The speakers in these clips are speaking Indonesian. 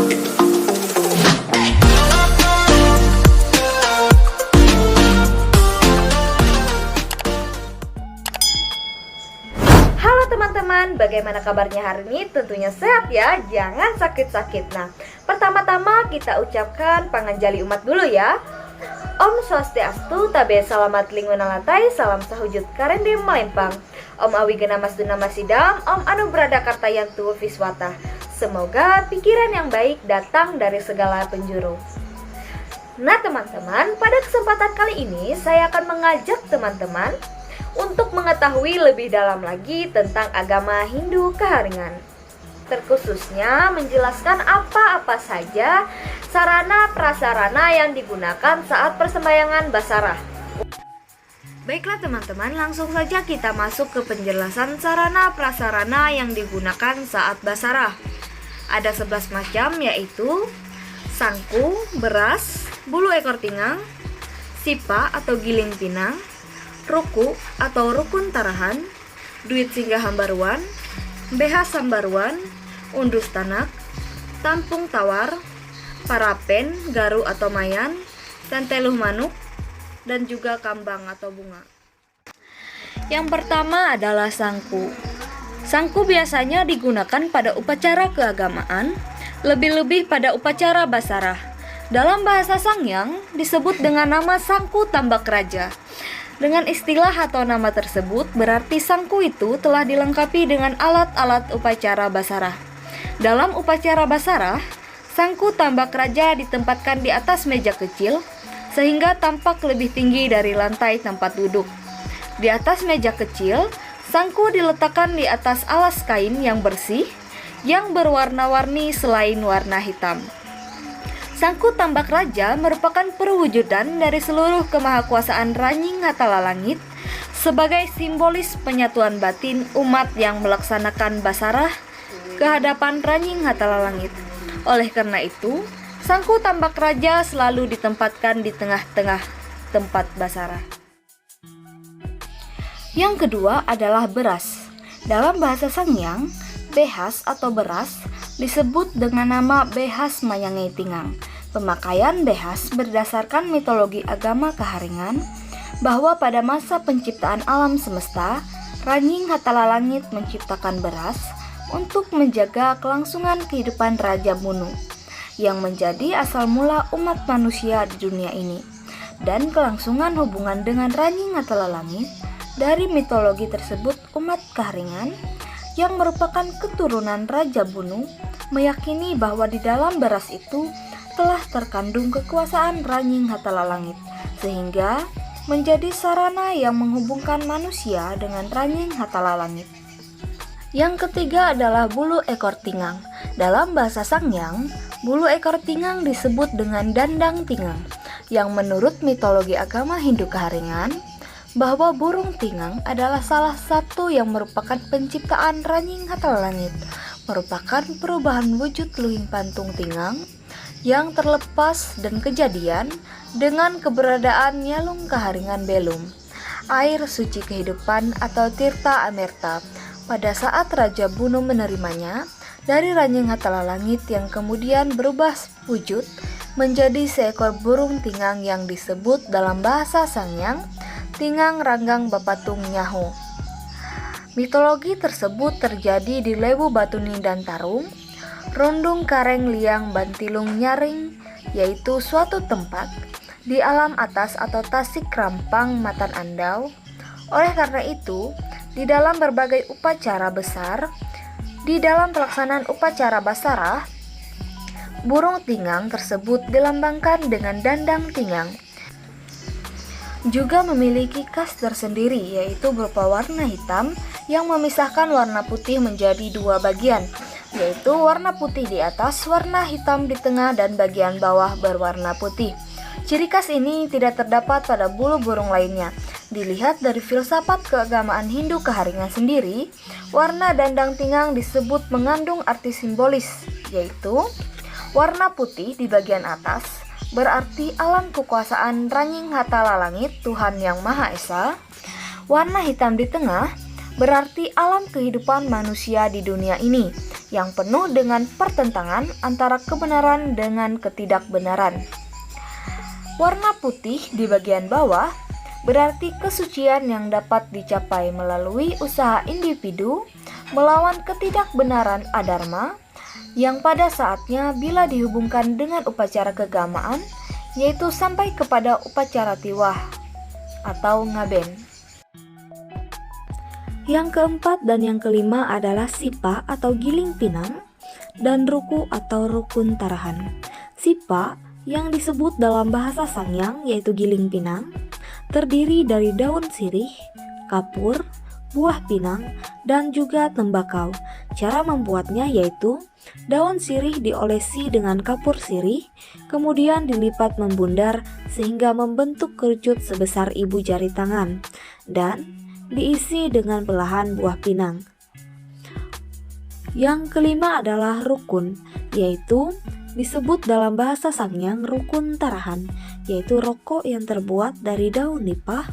Halo teman-teman, bagaimana kabarnya hari ini? Tentunya sehat ya, jangan sakit-sakit. Nah, pertama-tama kita ucapkan panganjali umat dulu ya. Om Swastiastu, tabe salamat lingkunalatai, salam sahujud karende melempang. Om Awigena Masduna Masidam, Om Anubrada Kartayantu Viswata. Semoga pikiran yang baik datang dari segala penjuru. Nah teman-teman, pada kesempatan kali ini saya akan mengajak teman-teman untuk mengetahui lebih dalam lagi tentang agama Hindu Keharingan. Terkhususnya menjelaskan apa-apa saja sarana prasarana yang digunakan saat persembahyangan basarah. Baiklah teman-teman, langsung saja kita masuk ke penjelasan sarana prasarana yang digunakan saat basarah. Ada 11 macam, yaitu sangku, beras, bulu ekor tingang, sipa atau giling pinang, ruku atau rukun tarahan, duit singgah hambaruan, BH sambaruan, undus tanak, tampung tawar, parapen, garu atau mayan, tenteluh manuk, dan juga kambang atau bunga. Yang pertama adalah sangku. Sangku biasanya digunakan pada upacara keagamaan, lebih-lebih pada upacara basarah. Dalam bahasa Sangyang disebut dengan nama sangku tambak raja. Dengan istilah atau nama tersebut berarti sangku itu telah dilengkapi dengan alat-alat upacara basarah. Dalam upacara basarah, sangku tambak raja ditempatkan di atas meja kecil sehingga tampak lebih tinggi dari lantai tempat duduk. Di atas meja kecil, sangku diletakkan di atas alas kain yang bersih yang berwarna-warni selain warna hitam. Sangku tambak raja merupakan perwujudan dari seluruh kemahakuasaan Ranying Hatala Langit sebagai simbolis penyatuan batin umat yang melaksanakan basarah ke hadapan Ranying Hatala Langit. Oleh karena itu, sangku tambak raja selalu ditempatkan di tengah-tengah tempat basarah. Yang kedua adalah beras. Dalam bahasa Sangyang, behas atau beras disebut dengan nama behas mayange tingang. Pemakaian behas berdasarkan mitologi agama Keharingan bahwa pada masa penciptaan alam semesta, Ranying Hatala Langit menciptakan beras untuk menjaga kelangsungan kehidupan Raja Munu yang menjadi asal mula umat manusia di dunia ini. Dan kelangsungan hubungan dengan Ranying Hatala Langit dari mitologi tersebut, umat Keharingan yang merupakan keturunan Raja Bunu meyakini bahwa di dalam beras itu telah terkandung kekuasaan Ranying Hatala Langit, sehingga menjadi sarana yang menghubungkan manusia dengan Ranying Hatala Langit. Yang ketiga adalah bulu ekor tingang. Dalam bahasa Sangyang, bulu ekor tingang disebut dengan dandang tingang, yang menurut mitologi agama Hindu Keharingan bahwa burung tingang adalah salah satu yang merupakan penciptaan Ranying Hatala Langit, merupakan perubahan wujud luhing pantung tingang yang terlepas dan kejadian dengan keberadaan Nyalung Keharingan Belum, air suci kehidupan atau Tirta Amerta, pada saat Raja Bunu menerimanya dari Ranying Hatala Langit yang kemudian berubah wujud menjadi seekor burung tingang yang disebut dalam bahasa Sangyang Tingang Ranggang Bapatung Nyaho. Mitologi tersebut terjadi di Lewu Batuni dan Tarung, Rundung Kareng Liang Bantilung Nyaring, yaitu suatu tempat di alam atas atau Tasik Rampang Matan Andau. Oleh karena itu, di dalam berbagai upacara besar, di dalam pelaksanaan upacara basarah, burung tingang tersebut dilambangkan dengan dandang tingang. Juga memiliki khas tersendiri, yaitu berupa warna hitam yang memisahkan warna putih menjadi dua bagian, yaitu warna putih di atas, warna hitam di tengah, dan bagian bawah berwarna putih. Ciri khas ini tidak terdapat pada bulu burung lainnya. Dilihat dari filsafat keagamaan Hindu Keharingan sendiri, warna dandang tingang disebut mengandung arti simbolis, yaitu warna putih di bagian atas berarti alam kekuasaan Ranying Hatala Langit, Tuhan Yang Maha Esa. Warna hitam di tengah berarti alam kehidupan manusia di dunia ini, yang penuh dengan pertentangan antara kebenaran dengan ketidakbenaran. Warna putih di bagian bawah berarti kesucian yang dapat dicapai melalui usaha individu melawan ketidakbenaran adharma yang pada saatnya bila dihubungkan dengan upacara keagamaan, yaitu sampai kepada upacara tiwah atau ngaben. Yang keempat dan yang kelima adalah sipa atau giling pinang dan ruku atau rukun tarahan. Sipa yang disebut dalam bahasa Sangyang yaitu giling pinang terdiri dari daun sirih, kapur, buah pinang, dan juga tembakau. Cara membuatnya yaitu daun sirih diolesi dengan kapur sirih, kemudian dilipat membundar sehingga membentuk kerucut sebesar ibu jari tangan, dan diisi dengan belahan buah pinang. Yang kelima adalah rukun, yaitu disebut dalam bahasa Sangyang rukun tarahan, yaitu rokok yang terbuat dari daun nipah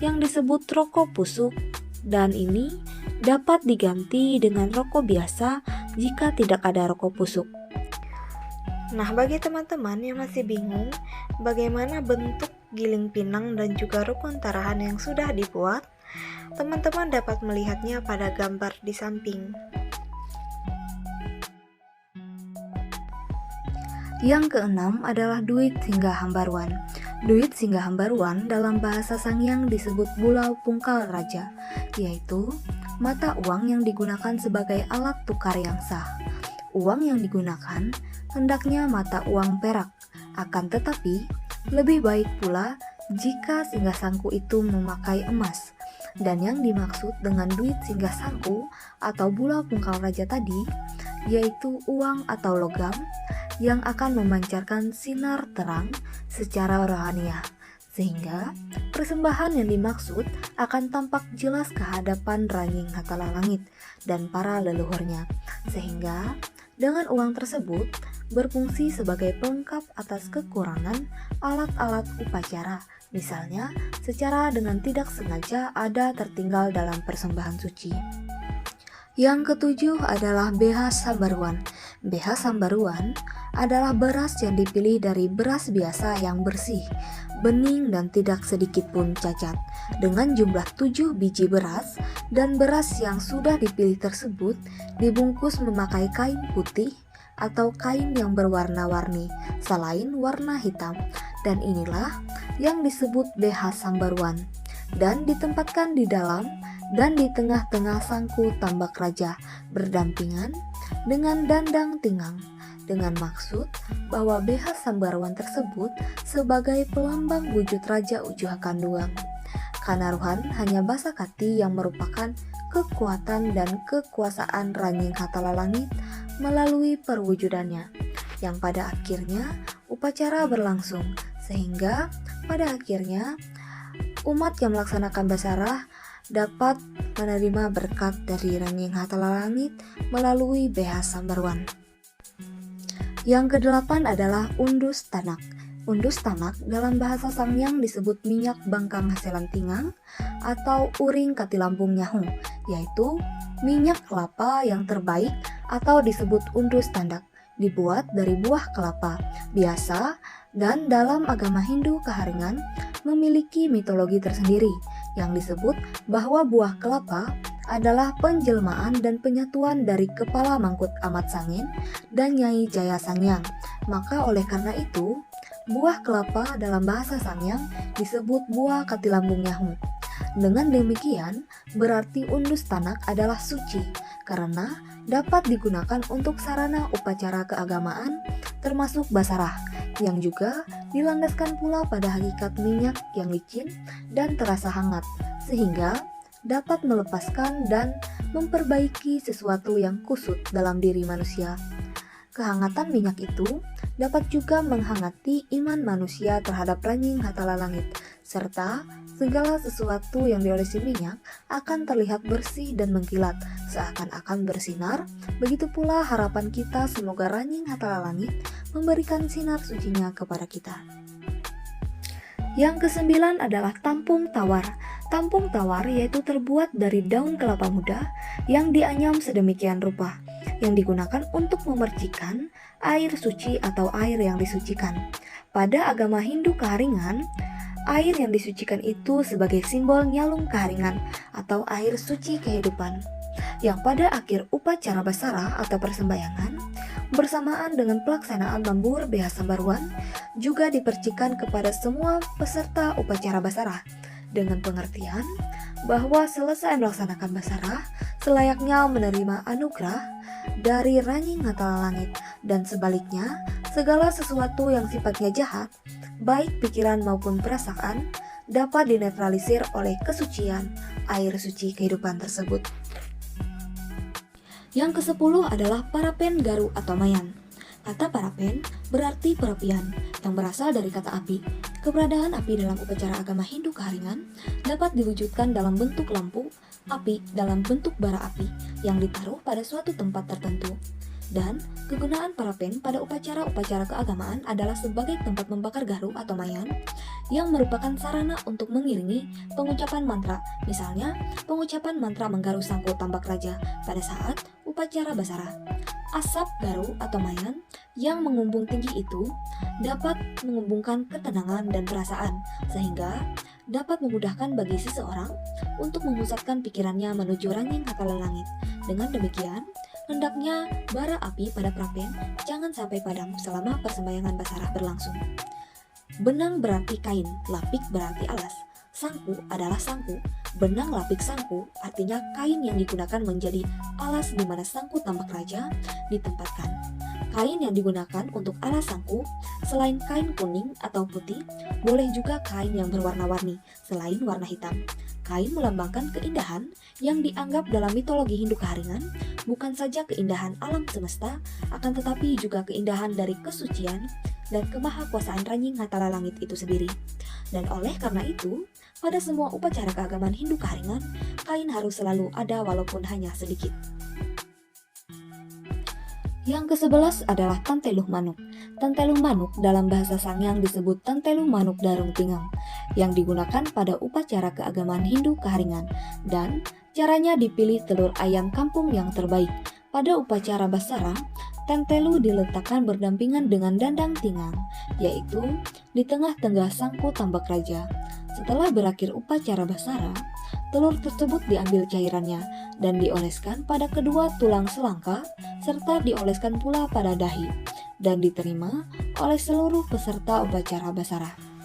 yang disebut rokok pusuk, dan ini dapat diganti dengan rokok biasa jika tidak ada rokok pusuk. Nah, bagi teman-teman yang masih bingung bagaimana bentuk giling pinang dan juga rukun tarahan yang sudah dibuat, teman-teman dapat melihatnya pada gambar di samping. Yang keenam adalah duit singgah hambaruan. Duit singgah hambaruan dalam bahasa Sangyang disebut bulau pungkal raja, yaitu mata uang yang digunakan sebagai alat tukar yang sah. Uang yang digunakan hendaknya mata uang perak, akan tetapi lebih baik pula jika singgah sangku itu memakai emas. Dan yang dimaksud dengan duit singgah sangku atau bulau pungkal raja tadi yaitu uang atau logam yang akan memancarkan sinar terang secara rohaniah, sehingga persembahan yang dimaksud akan tampak jelas ke hadapan Ranying Hatala Langit dan para leluhurnya, sehingga dengan uang tersebut berfungsi sebagai pelengkap atas kekurangan alat-alat upacara. Misalnya, secara dengan tidak sengaja ada tertinggal dalam persembahan suci. Yang ketujuh adalah BH Sambaruan. BH Sambaruan adalah beras yang dipilih dari beras biasa yang bersih, bening dan tidak sedikit pun cacat. Dengan jumlah 7 biji beras dan beras yang sudah dipilih tersebut dibungkus memakai kain putih atau kain yang berwarna-warni selain warna hitam, dan inilah yang disebut BH Sambaruan, dan ditempatkan di dalam dan di tengah-tengah sangku tambak raja berdampingan dengan dandang tinggang, dengan maksud bahwa BH Sambaruan tersebut sebagai pelambang wujud Raja Ujuh Kanduang. Kanaruhan hanya basa kati yang merupakan kekuatan dan kekuasaan Ranying Hatala Langit melalui perwujudannya, yang pada akhirnya upacara berlangsung, sehingga pada akhirnya umat yang melaksanakan basarah dapat menerima berkat dari Ranying Hatala Langit melalui BH Sambaruan. Yang kedelapan adalah undus tanak. Undus tanak dalam bahasa Sangyang disebut minyak bangkang hasilan tingang atau uring katilampung nyahung, yaitu minyak kelapa yang terbaik atau disebut undus tanak, dibuat dari buah kelapa biasa, dan dalam agama Hindu Keharingan memiliki mitologi tersendiri yang disebut bahwa buah kelapa adalah penjelmaan dan penyatuan dari Kepala Mangkut Amat Sangin dan Nyai Jaya Sangyang. Maka oleh karena itu, buah kelapa dalam bahasa Sangyang disebut buah katilambung nyahung. Dengan demikian, berarti undus tanak adalah suci karena dapat digunakan untuk sarana upacara keagamaan termasuk basarah, yang juga dilandaskan pula pada hakikat minyak yang licin dan terasa hangat, sehingga dapat melepaskan dan memperbaiki sesuatu yang kusut dalam diri manusia. Kehangatan minyak itu dapat juga menghangati iman manusia terhadap Ranying Hatala Langit, serta segala sesuatu yang diolesi minyak akan terlihat bersih dan mengkilat, seakan-akan bersinar. Begitu pula harapan kita semoga Ranying Hatala Langit memberikan sinar sucinya kepada kita. Yang kesembilan adalah tampung tawar. Tampung tawar yaitu terbuat dari daun kelapa muda yang dianyam sedemikian rupa, yang digunakan untuk memercikan air suci atau air yang disucikan. Pada agama Hindu Keharingan, air yang disucikan itu sebagai simbol nyalung keharingan atau air suci kehidupan, yang pada akhir upacara basarah atau persembahyangan bersamaan dengan pelaksanaan lembur beha sambaruan juga dipercikan kepada semua peserta upacara basarah dengan pengertian bahwa selesai melaksanakan basarah selayaknya menerima anugerah dari Ranyi Ngatala Langit, dan sebaliknya segala sesuatu yang sifatnya jahat baik pikiran maupun perasaan dapat dinetralisir oleh kesucian air suci kehidupan tersebut. Yang ke-10 adalah parapen garu atau mayan. Kata parapen berarti perapian yang berasal dari kata api. Keberadaan api dalam upacara agama Hindu Keharingan dapat diwujudkan dalam bentuk lampu api dalam bentuk bara api yang ditaruh pada suatu tempat tertentu. Dan kegunaan parapen pada upacara-upacara keagamaan adalah sebagai tempat membakar garu atau mayan yang merupakan sarana untuk mengiringi pengucapan mantra. Misalnya, pengucapan mantra menggaru sangku tambak raja pada saat upacara basarah. Asap garu atau mayan yang mengumbung tinggi itu dapat mengumbungkan ketenangan dan perasaan, sehingga dapat memudahkan bagi seseorang untuk memusatkan pikirannya menuju Ranyi Ngatala Langit. Dengan demikian, hendaknya bara api pada parapen jangan sampai padam selama persembahyangan basarah berlangsung. Benang berarti kain, lapik berarti alas. Sangku adalah sangku. Benang lapik sangku artinya kain yang digunakan menjadi alas di mana sangku tambak raja ditempatkan. Kain yang digunakan untuk alas sangku selain kain kuning atau putih, boleh juga kain yang berwarna-warni selain warna hitam. Kain melambangkan keindahan yang dianggap dalam mitologi Hindu Keharingan bukan saja keindahan alam semesta, akan tetapi juga keindahan dari kesucian dan kemahakuasaan Ranyi Ngatala Langit itu sendiri. Dan oleh karena itu, pada semua upacara keagamaan Hindu Keharingan, kain harus selalu ada walaupun hanya sedikit. Yang ke-11 adalah tanteluh manuk. Tanteluh manuk dalam bahasa Sangyang disebut tanteluh manuk darung tingang, yang digunakan pada upacara keagamaan Hindu Keharingan, dan caranya dipilih telur ayam kampung yang terbaik. Pada upacara basarah, tentelu diletakkan berdampingan dengan dandang tingang, yaitu di tengah-tengah sangku tambak raja. Setelah berakhir upacara basarah, telur tersebut diambil cairannya dan dioleskan pada kedua tulang selangka serta dioleskan pula pada dahi dan diterima oleh seluruh peserta upacara basarah.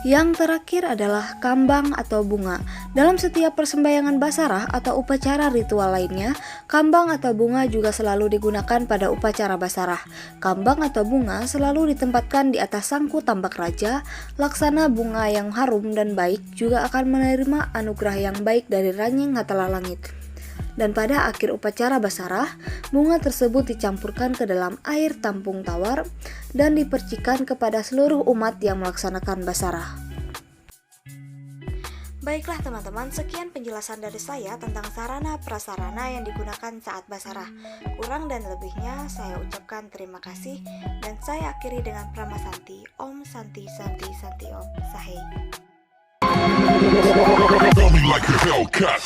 Yang terakhir adalah kambang atau bunga. Dalam setiap persembahyangan basarah atau upacara ritual lainnya, kambang atau bunga juga selalu digunakan pada upacara basarah. Kambang atau bunga selalu ditempatkan di atas sangku tambak raja. Laksana bunga yang harum dan baik juga akan menerima anugerah yang baik dari Ranyi Ngatala Langit. Dan pada akhir upacara basarah, bunga tersebut dicampurkan ke dalam air tampung tawar dan dipercikan kepada seluruh umat yang melaksanakan basarah. Baiklah teman-teman, sekian penjelasan dari saya tentang sarana prasarana yang digunakan saat basarah. Kurang dan lebihnya saya ucapkan terima kasih dan saya akhiri dengan Pramasanti. Om Santi Santi Santi Om Sahai. Feel me like a Hellcat.